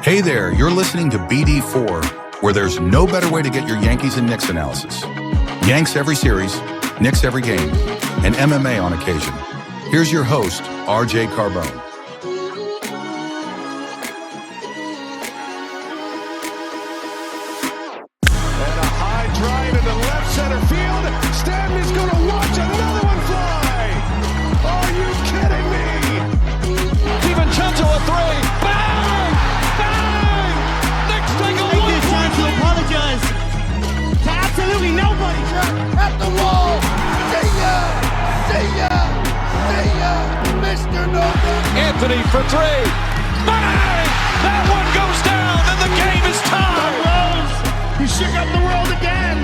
Hey there, you're listening to BD4, where there's no better way to get your Yankees and Knicks analysis. Yanks every series, Knicks every game, and MMA on occasion. Here's your host, RJ Carbone. And a high drive into left center field. Stanley's going to watch another one fly. Are you kidding me? DiVincenzo a three. Bang! Bang! Knicks take a Take this time to apologize to absolutely nobody. At the wall. See ya! See ya! See ya! Mr. Nova. Anthony for three. Bang! That one goes down and the game is tied. Rose, he shook up the world again.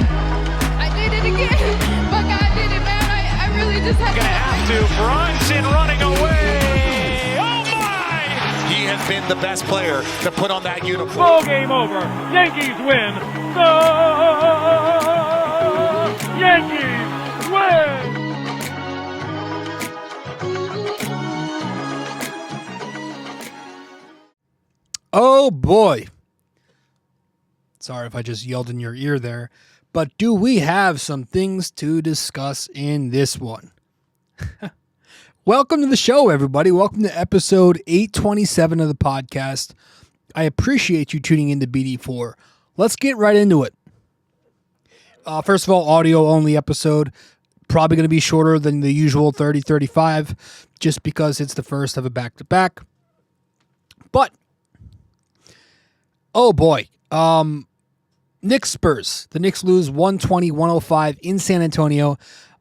I did it again. But God did it, man. I really just had Gonna have to. Bronson running away. Oh my! He has been the best player to put on that uniform. Ball game over. Yankees win. The Yankees win. Oh boy. Sorry if I just yelled in your ear there, but do we have some things to discuss in this one? Welcome to the show, everybody. Welcome to episode 827 of the podcast. I appreciate you tuning into BD4. Let's get right into it. First of all, audio only episode. Probably going to be shorter than the usual 30-35 just because it's the first of a back-to-back. But oh boy. Knicks Spurs. The Knicks lose 120-105 in San Antonio.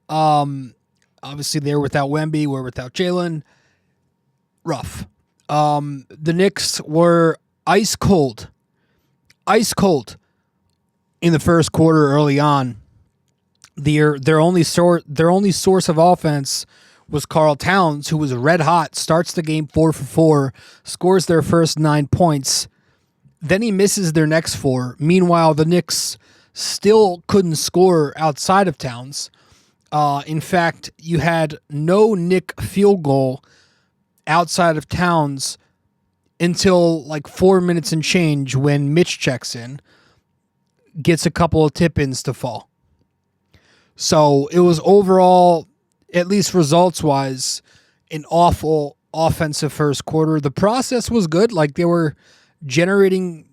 Obviously they're without Wemby, we're without Jalen. Rough. The Knicks were ice cold in the first quarter early on. Their only source of offense was Karl Towns, who was red hot, starts the game 4 for 4, scores their first 9 points. Then he misses their next 4. Meanwhile, the Knicks still couldn't score outside of Towns. In fact, you had no Knick field goal outside of Towns until like 4 minutes and change when Mitch checks in, gets a couple of tip-ins to fall. So it was overall, at least results-wise, an awful offensive first quarter. The process was good. Like they were generating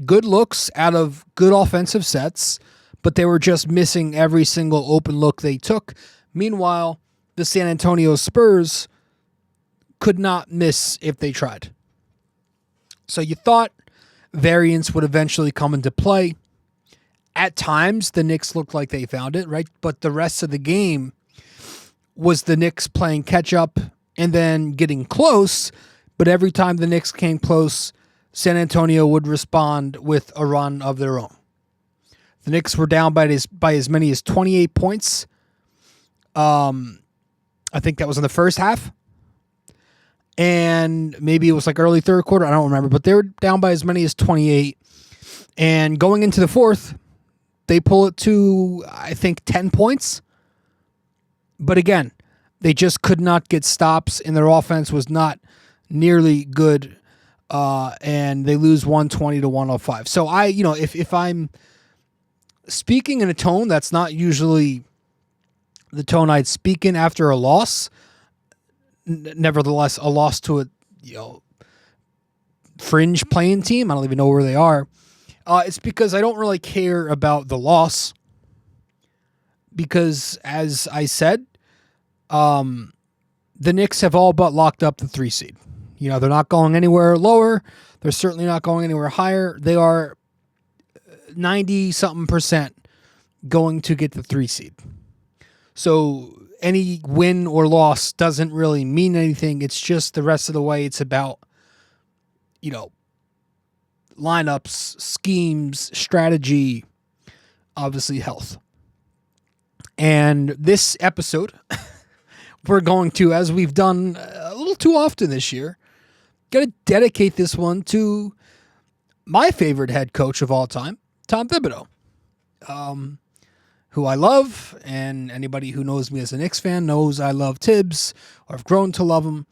good looks out of good offensive sets, but they were just missing every single open look they took. Meanwhile, the San Antonio Spurs could not miss if they tried. So you thought variance would eventually come into play. At times, the Knicks looked like they found it, right? But the rest of the game was the Knicks playing catch up and then getting close. But every time the Knicks came close, San Antonio would respond with a run of their own. The Knicks were down by as many as 28 points. I think that was in the first half. And maybe it was like early third quarter. I don't remember. But they were down by as many as 28. And going into the fourth, they pull it to, I think, 10 points. But again, they just could not get stops, and their offense was not nearly good. And they lose 120-105. So if I'm speaking in a tone that's not usually the tone I'd speak in after a loss, nevertheless, a loss to a fringe playing team, I don't even know where they are. It's because I don't really care about the loss. Because as I said, the Knicks have all but locked up the 3 seed. They're not going anywhere lower. They're certainly not going anywhere higher. They are 90-something% going to get the 3 seed. So any win or loss doesn't really mean anything. It's just the rest of the way. It's about, lineups, schemes, strategy, obviously health. And this episode, we're going to, as we've done a little too often this year, going to dedicate this one to my favorite head coach of all time, Tom Thibodeau, who I love, and anybody who knows me as a Knicks fan knows I love Thibs, or I've grown to love him.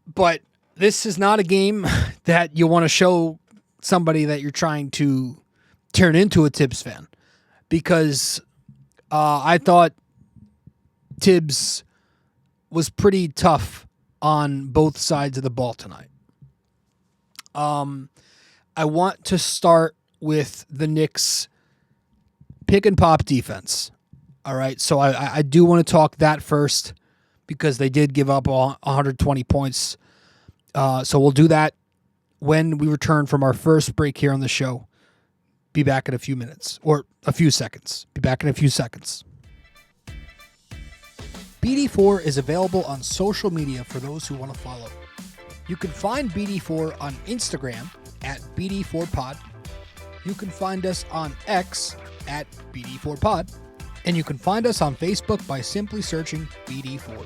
But this is not a game that you want to show somebody that you're trying to turn into a Thibs fan, because I thought Thibs was pretty tough on both sides of the ball tonight. I want to start with the Knicks pick and pop defense. All right, so I do want to talk that first because they did give up 120 points. So we'll do that when we return from our first break here on the show. Be back in a few minutes, or a few seconds. Be back in a few seconds. BD4 is available on social media for those who want to follow. You can find BD4 on Instagram at BD4Pod. You can find us on X at BD4Pod. And you can find us on Facebook by simply searching BD4.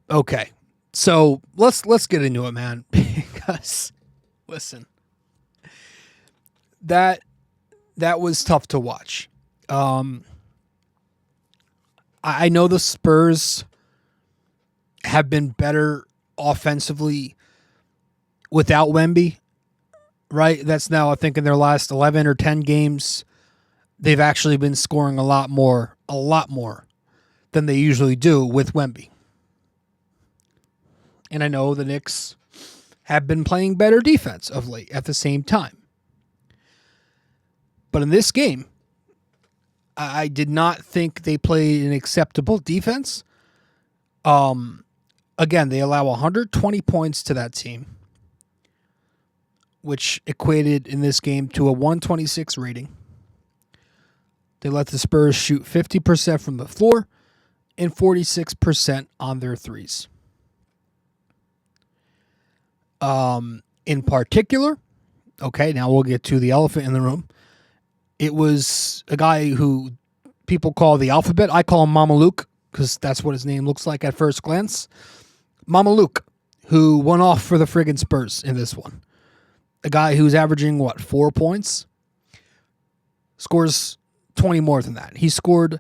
Okay, so let's get into it, man. Because listen, that was tough to watch. I know the Spurs have been better offensively without Wemby, right? That's now, I think, in their last 11 or 10 games, they've actually been scoring a lot more than they usually do with Wemby. And I know the Knicks have been playing better defense of late at the same time. But in this game, I did not think they played an acceptable defense. Again, they allow 120 points to that team, which equated in this game to a 126 rating. They let the Spurs shoot 50% from the floor and 46% on their threes. In particular, okay, now we'll get to the elephant in the room. It was a guy who people call the alphabet. I call him Mama Luke because that's what his name looks like at first glance. Mama Luke, who went off for the friggin' Spurs in this one. A guy who's averaging, 4 points? Scores 20 more than that. He scored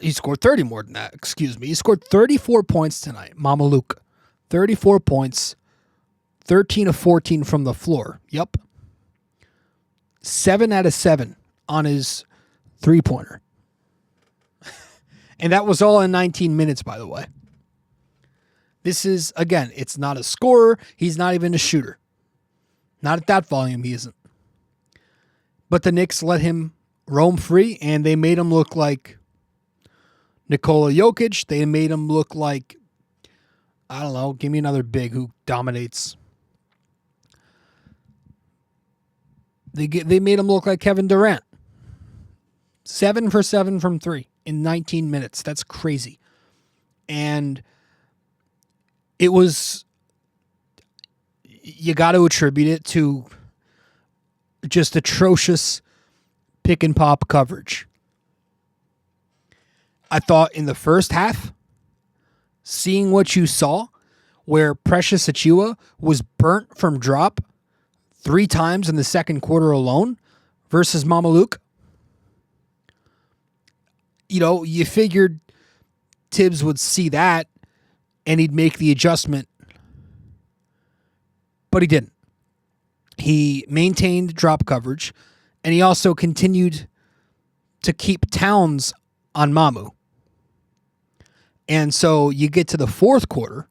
30 more than that, excuse me. He scored 34 points tonight, Mama Luke. 34 points, 13 of 14 from the floor. Yep. 7 out of 7 on his three-pointer. And that was all in 19 minutes, by the way. This is, again, it's not a scorer. He's not even a shooter. Not at that volume, he isn't. But the Knicks let him roam free, and they made him look like Nikola Jokic. They made him look like, I don't know, give me another big who dominates. They made him look like Kevin Durant. 7 for 7 from 3 in 19 minutes. That's crazy. And it was, you got to attribute it to just atrocious pick and pop coverage. I thought in the first half, seeing what you saw, where Precious Achiuwa was burnt from drop 3 times in the second quarter alone versus Mama Luke. You figured Thibs would see that and he'd make the adjustment. But he didn't. He maintained drop coverage, and he also continued to keep Towns on Mamu. And so you get to the fourth quarter,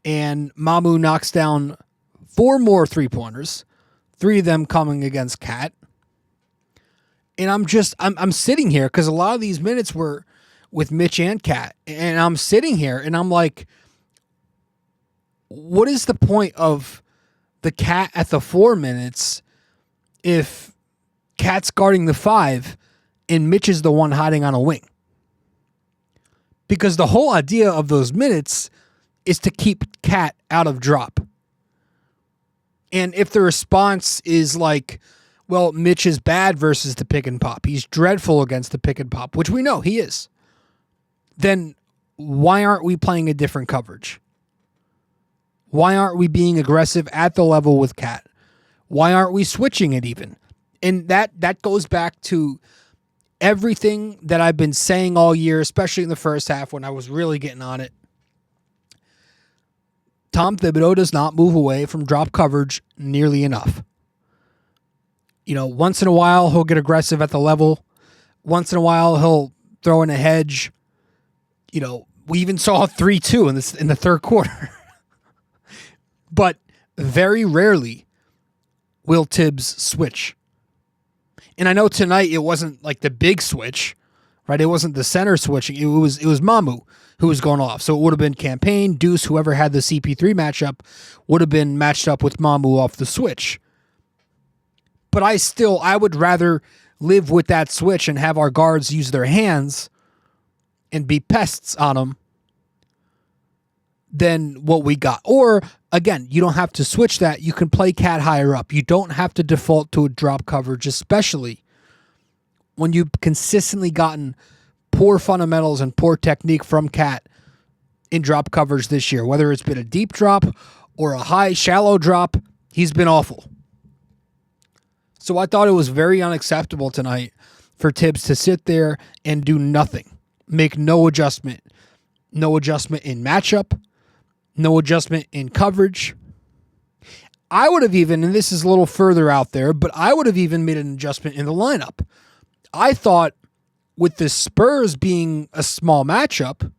and Mamu knocks down 4 more three-pointers, 3 of them coming against Cat. And I'm sitting here because a lot of these minutes were with Mitch and Cat. And I'm sitting here and I'm like, what is the point of the Cat at the 4 minutes if Cat's guarding the 5 and Mitch is the one hiding on a wing? Because the whole idea of those minutes is to keep Cat out of drop. And if the response is like, well, Mitch is bad versus the pick and pop, he's dreadful against the pick and pop, which we know he is, then why aren't we playing a different coverage? Why aren't we being aggressive at the level with Cat? Why aren't we switching it even? And that goes back to everything that I've been saying all year, especially in the first half when I was really getting on it. Tom Thibodeau does not move away from drop coverage nearly enough. Once in a while, he'll get aggressive at the level. Once in a while, he'll throw in a hedge. We even saw 3-2 in the third quarter. But very rarely will Thibs switch. And I know tonight it wasn't like the big switch, right? It wasn't the center switching. It was Mamu who was going off. So it would have been Campaign, Deuce, whoever had the CP3 matchup would have been matched up with Mamu off the switch. But I would rather live with that switch and have our guards use their hands and be pests on them than what we got. Or, again, you don't have to switch that. You can play Cat higher up. You don't have to default to a drop coverage, especially when you've consistently gotten poor fundamentals and poor technique from Cat in drop coverage this year. Whether it's been a deep drop or a high, shallow drop, he's been awful. So I thought it was very unacceptable tonight for Thibs to sit there and do nothing. Make no adjustment. No adjustment in matchup. No adjustment in coverage. I would have even, and this is a little further out there, but I would have even made an adjustment in the lineup. I thought with the Spurs being a small matchup,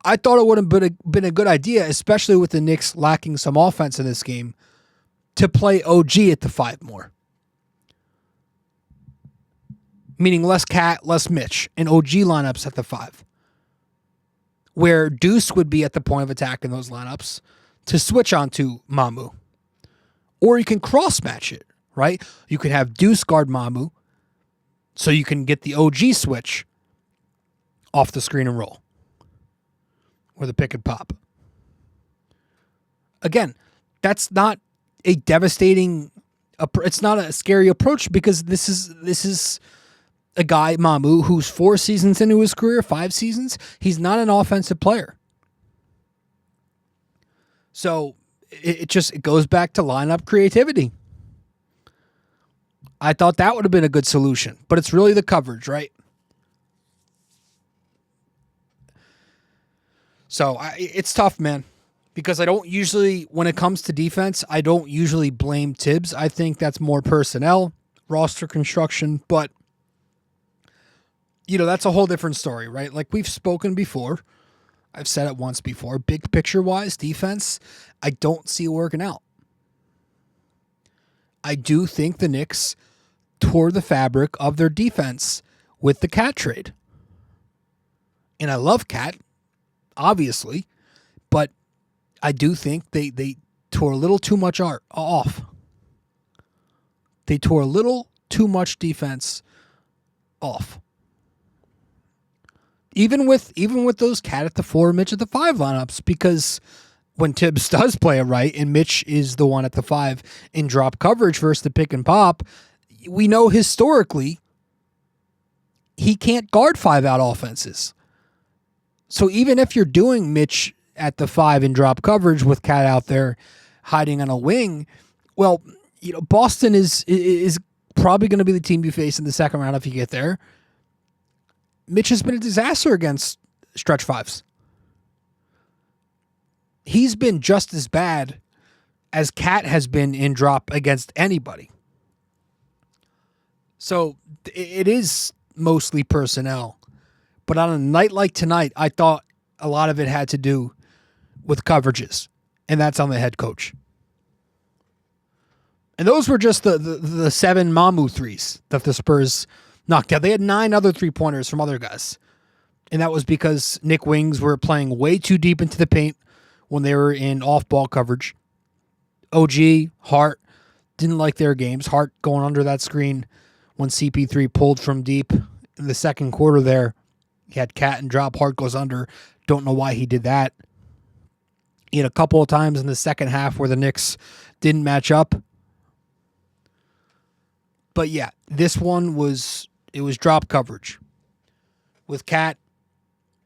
I thought it would have been a good idea, especially with the Knicks lacking some offense in this game, to play OG at the 5 more. Meaning less Cat, less Mitch, and OG lineups at the 5. Where Deuce would be at the point of attack in those lineups to switch onto Mamu. Or you can cross match it, right? You could have Deuce guard Mamu so you can get the OG switch off the screen and roll. Or the pick and pop. Again, that's not a devastating, it's not a scary approach because this is a guy, Mamu, who's 4 seasons into his career, 5 seasons. He's not an offensive player. So it goes back to lineup creativity. I thought that would have been a good solution, but it's really the coverage, right? So it's tough, man, because I don't usually, when it comes to defense, I don't usually blame Thibs. I think that's more personnel, roster construction, but that's a whole different story, right? Like we've spoken before. I've said it once before. Big picture-wise, defense, I don't see it working out. I do think the Knicks tore the fabric of their defense with the Cat trade. And I love Cat, obviously, but I do think they tore a little too much off. They tore a little too much defense off. Even with those Cat at the 4, Mitch at the 5 lineups, because when Thibs does play it right and Mitch is the one at the 5 in drop coverage versus the pick and pop, we know historically he can't guard 5-out offenses. So even if you're doing Mitch at the 5 in drop coverage with Cat out there hiding on a wing, well, Boston is probably going to be the team you face in the second round if you get there. Mitch has been a disaster against stretch 5s. He's been just as bad as Cat has been in drop against anybody. So it is mostly personnel. But on a night like tonight, I thought a lot of it had to do with coverages. And that's on the head coach. And those were just the 7 Mamu threes that the Spurs knocked out. They had 9 other 3-pointers from other guys. And that was because Nick Wings were playing way too deep into the paint when they were in off-ball coverage. OG, Hart, didn't like their games. Hart going under that screen when CP3 pulled from deep in the second quarter there. He had Cat and drop. Hart goes under. Don't know why he did that. He had a couple of times in the second half where the Knicks didn't match up. But yeah, this one was drop coverage. With Cat,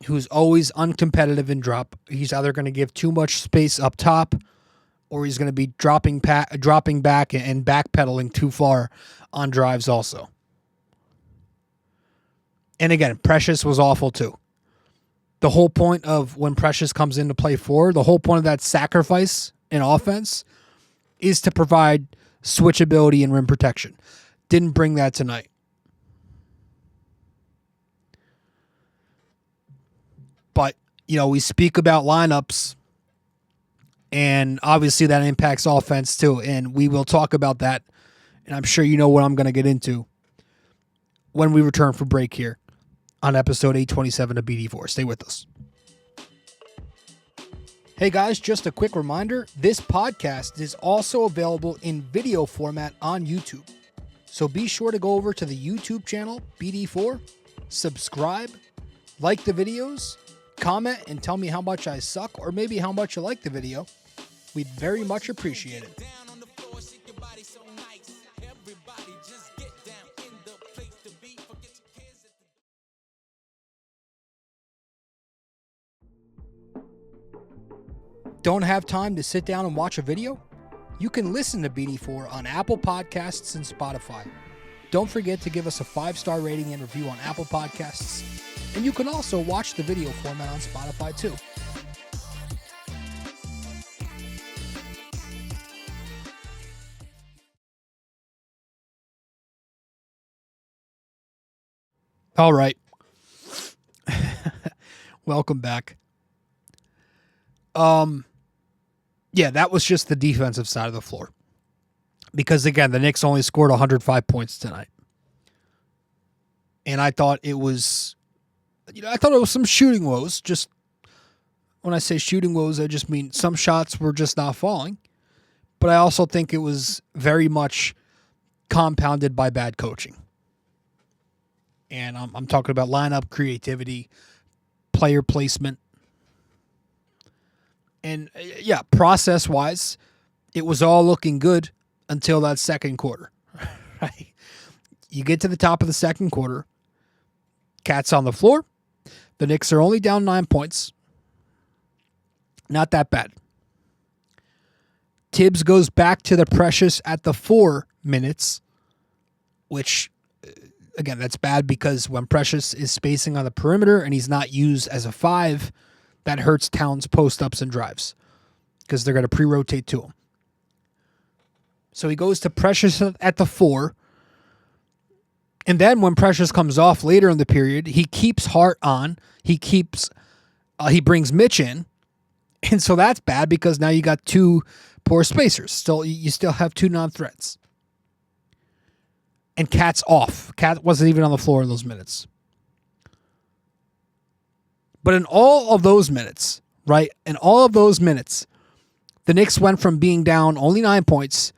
who's always uncompetitive in drop. He's either going to give too much space up top, or he's going to be dropping back and backpedaling too far on drives also. And again, Precious was awful too. The whole point of when Precious comes in to play forward, the whole point of that sacrifice in offense is to provide switchability and rim protection. Didn't bring that tonight. But, we speak about lineups, and obviously that impacts offense too, and we will talk about that, and I'm sure you know what I'm going to get into when we return from break here on episode 827 of BD4. Stay with us. Hey guys, just a quick reminder, this podcast is also available in video format on YouTube. So be sure to go over to the YouTube channel, BD4, subscribe, like the videos, comment, and tell me how much I suck or maybe how much you like the video. We'd very much appreciate it. Don't have time to sit down and watch a video? You can listen to BD4 on Apple Podcasts and Spotify. Don't forget to give us a 5-star rating and review on Apple Podcasts. And you can also watch the video format on Spotify too. All right. Welcome back. Yeah, that was just the defensive side of the floor. Because again, the Knicks only scored 105 points tonight. And I thought it was some shooting woes. Just when I say shooting woes, I just mean some shots were just not falling. But I also think it was very much compounded by bad coaching. And I'm talking about lineup creativity, player placement. And yeah, process-wise, it was all looking good until that second quarter. Right? You get to the top of the second quarter, Cat's on the floor. The Knicks are only down 9 points. Not that bad. Thibs goes back to the Precious at the 4 minutes, which, again, that's bad because when Precious is spacing on the perimeter and he's not used as a 5, that hurts Towns' post-ups and drives because they're going to pre-rotate to him. So he goes to Precious at the 4. And then when Precious comes off later in the period, he keeps Hart on. He brings Mitch in. And so that's bad because now you got 2 poor spacers. You still have 2 non-threats. And Cat's off. Cat wasn't even on the floor in those minutes. But in all of those minutes, right, the Knicks went from being down only 9 points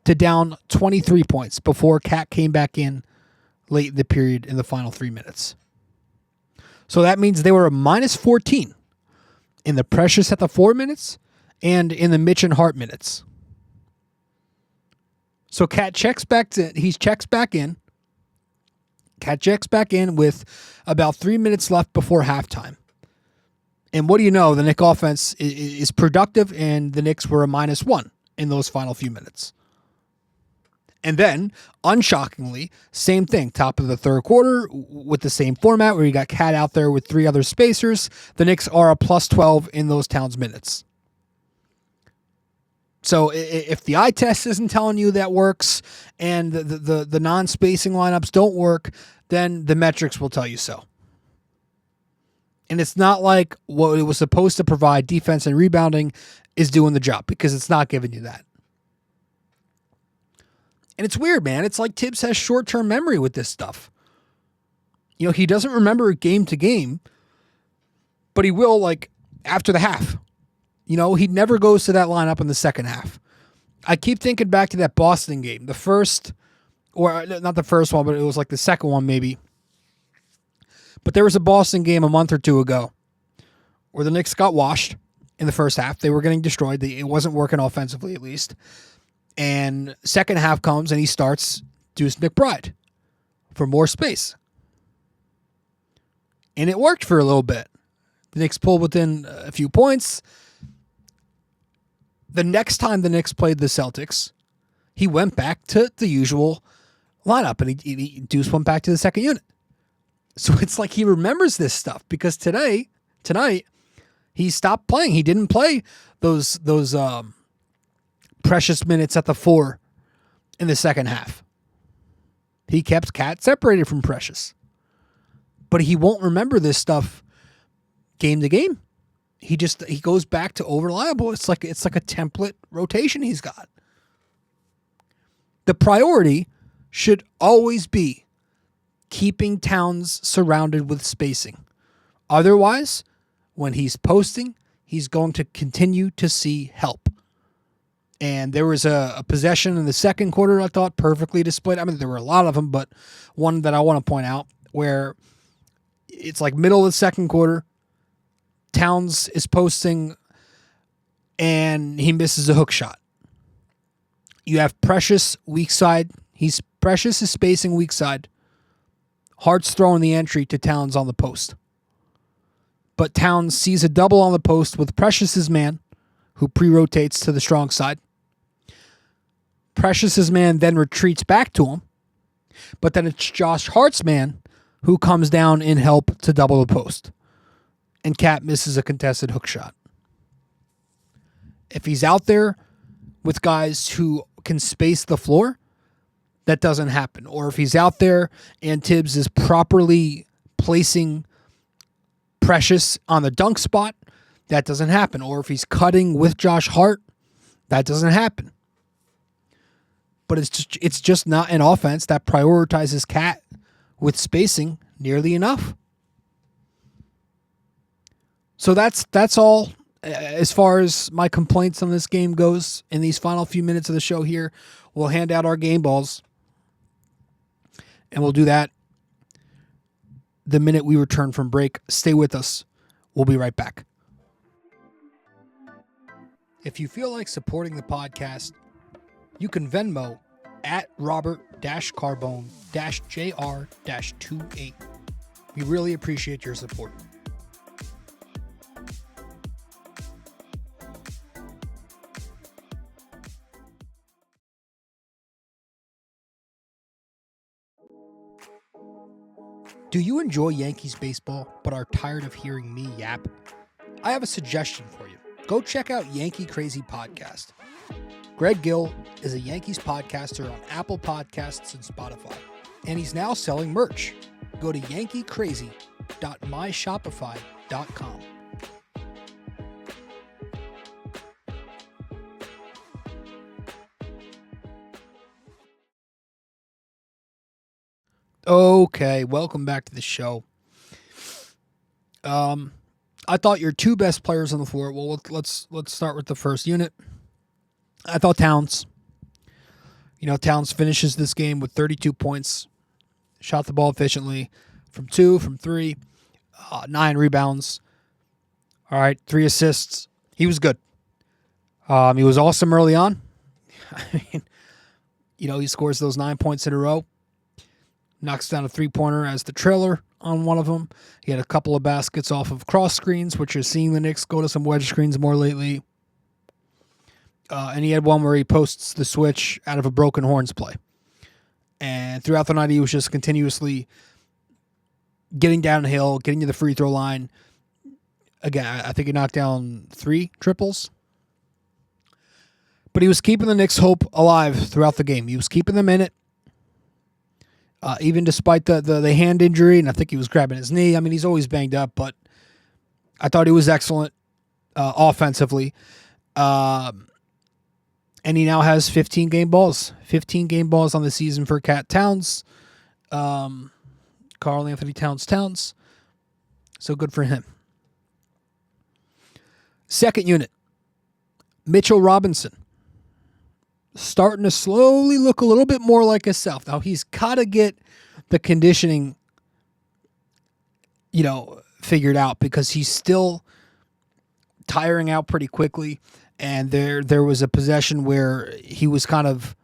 to down 23 points before Cat came back in late in the period in the final 3 minutes. So that means they were a minus 14 in the Precious at the 4 minutes and in the Mitch and Hart minutes. So Cat checks back in. Cat checks back in with about 3 minutes left before halftime. And what do you know? The Knicks offense is productive, and the Knicks were a -1 in those final few minutes. And then, unshockingly, same thing. Top of the third quarter with the same format where you got Cat out there with 3 other spacers. The Knicks are a +12 in those Towns minutes. So if the eye test isn't telling you that works and the non-spacing lineups don't work, then the metrics will tell you so. And it's not like what it was supposed to provide, defense and rebounding, is doing the job because it's not giving you that. And it's weird, man. It's like Thibs has short-term memory with this stuff. He doesn't remember game to game, but he will, like, after the half. He never goes to that lineup in the second half. I keep thinking back to that Boston game. The first, or not the first one, but it was like the second one maybe. But there was a Boston game a month or 2 ago where the Knicks got washed in the first half. They were getting destroyed. It wasn't working offensively, at least. And second half comes and he starts Deuce McBride for more space. And it worked for a little bit. The Knicks pulled within a few points. The next time the Knicks played the Celtics, he went back to the usual lineup and Deuce went back to the second unit. So it's like he remembers this stuff because tonight, he stopped playing. He didn't play those precious minutes at the 4 in the second half. He kept Cat separated from Precious. But he won't remember this stuff game to game. He goes back to over-reliable. It's like a template rotation he's got. The priority should always be keeping Towns surrounded with spacing. Otherwise, when he's posting, he's going to continue to see help. And there was a possession in the second quarter I thought perfectly displayed. I mean, there were a lot of them, but one that I want to point out where it's like middle of the second quarter, Towns is posting and he misses a hook shot. You have Precious weak side. Precious is spacing weak side. Hart's throwing the entry to Towns on the post. But Towns sees a double on the post with Precious's man, who pre-rotates to the strong side. Precious's man then retreats back to him, but then it's Josh Hart's man who comes down in help to double the post. And Cat misses a contested hook shot. If he's out there with guys who can space the floor, that doesn't happen. Or if he's out there and Thibs is properly placing Precious on the dunk spot, that doesn't happen. Or if he's cutting with Josh Hart, that doesn't happen. But it's just not an offense that prioritizes Cat with spacing nearly enough. So that's all as far as my complaints on this game goes. In these final few minutes of the show here, we'll hand out our game balls. And we'll do that the minute we return from break. Stay with us. We'll be right back. If you feel like supporting the podcast, you can Venmo at Robert-Carbone-JR-28. We really appreciate your support. Do you enjoy Yankees baseball but are tired of hearing me yap? I have a suggestion for you. Go check out Yankee Crazy Podcast. Greg Gill is a Yankees podcaster on Apple Podcasts and Spotify, and he's now selling merch. Go to yankeecrazy.myshopify.com. Okay, welcome back to the show. I thought your two best players on the floor. Well, let's start with the first unit. I thought Towns. Towns finishes this game with 32 points, shot the ball efficiently from 2, from 3, 9 rebounds. All right, 3 assists. He was good. He was awesome early on. I mean, he scores those 9 points in a row. Knocks down a three-pointer as the trailer on one of them. He had a couple of baskets off of cross screens, which you're seeing the Knicks go to some wedge screens more lately. And he had one where he posts the switch out of a broken horns play. And throughout the night, he was just continuously getting downhill, getting to the free throw line. Again, I think he knocked down 3 triples. But he was keeping the Knicks' hope alive throughout the game. He was keeping them in it. Even despite the hand injury, and I think he was grabbing his knee. I mean, he's always banged up, but I thought he was excellent offensively. And he now has 15 game balls. 15 game balls on the season for Cat Towns. Karl Anthony Towns. So good for him. Second unit, Mitchell Robinson. Starting to slowly look a little bit more like himself. Now, he's got to get the conditioning, figured out because he's still tiring out pretty quickly. And there was a possession where he was kind of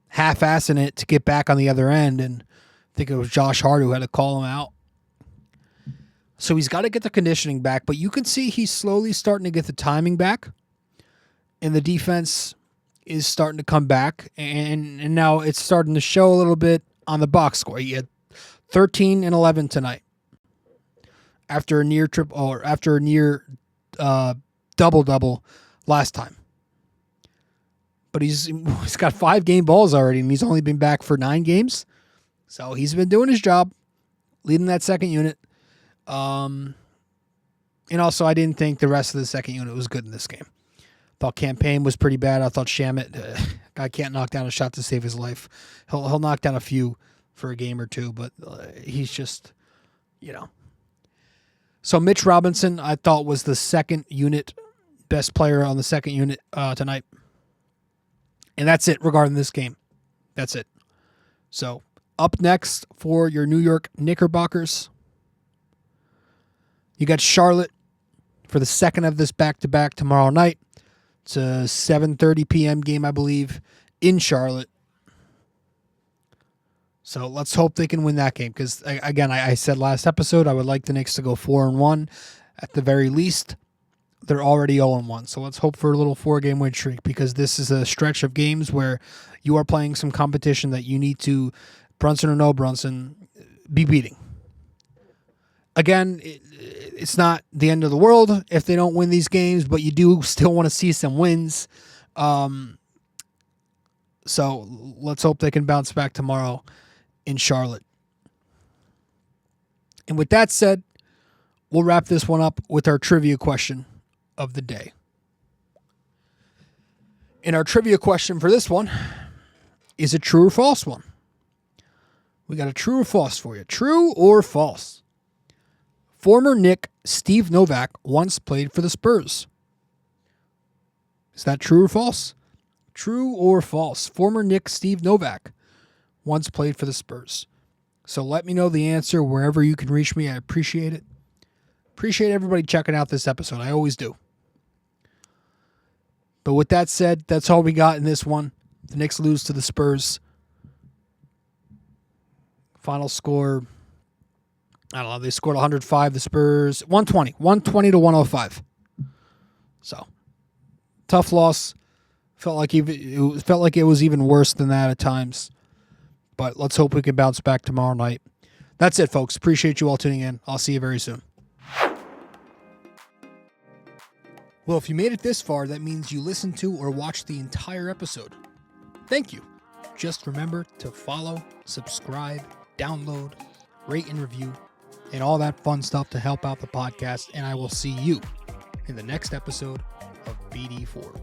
half-assing it to get back on the other end. And I think it was Josh Hart who had to call him out. So he's got to get the conditioning back. But you can see he's slowly starting to get the timing back. And the defense is starting to come back, and now it's starting to show a little bit on the box score. He had 13 and 11 tonight. after a near double last time. But he's got 5 game balls already, and he's only been back for 9 games. So he's been doing his job, leading that second unit. And also, I didn't think the rest of the second unit was good in this game. Thought Campaign was pretty bad. I thought Shamet, guy can't knock down a shot to save his life. He'll knock down a few for a game or two, but he's just, So Mitch Robinson, I thought, was the second unit best player on the second unit tonight. And that's it regarding this game. That's it. So up next for your New York Knickerbockers, you got Charlotte for the second of this back-to-back tomorrow night. It's a 7:30 p.m. game, I believe, in Charlotte. So let's hope they can win that game. Because, again, I said last episode I would like the Knicks to go 4-1 at the very least. They're already 0-1. So let's hope for a little 4-game win streak, because this is a stretch of games where you are playing some competition that you need to, Brunson or no Brunson, be beating. Again, it's not the end of the world if they don't win these games, but you do still want to see some wins. So let's hope they can bounce back tomorrow in Charlotte. And with that said, we'll wrap this one up with our trivia question of the day. And our trivia question for this one is a true or false one. We got a true or false for you. True or false? Former Knick Steve Novak once played for the Spurs. Is that true or false? True or false? Former Knick Steve Novak once played for the Spurs. So let me know the answer wherever you can reach me. I appreciate it. Appreciate everybody checking out this episode. I always do. But with that said, that's all we got in this one. The Knicks lose to the Spurs. Final score, I don't know, they scored 105, the Spurs, 120 to 105. So, tough loss. Felt like it was even worse than that at times. But let's hope we can bounce back tomorrow night. That's it, folks. Appreciate you all tuning in. I'll see you very soon. Well, if you made it this far, that means you listened to or watched the entire episode. Thank you. Just remember to follow, subscribe, download, rate and review, and all that fun stuff to help out the podcast. And I will see you in the next episode of BD4.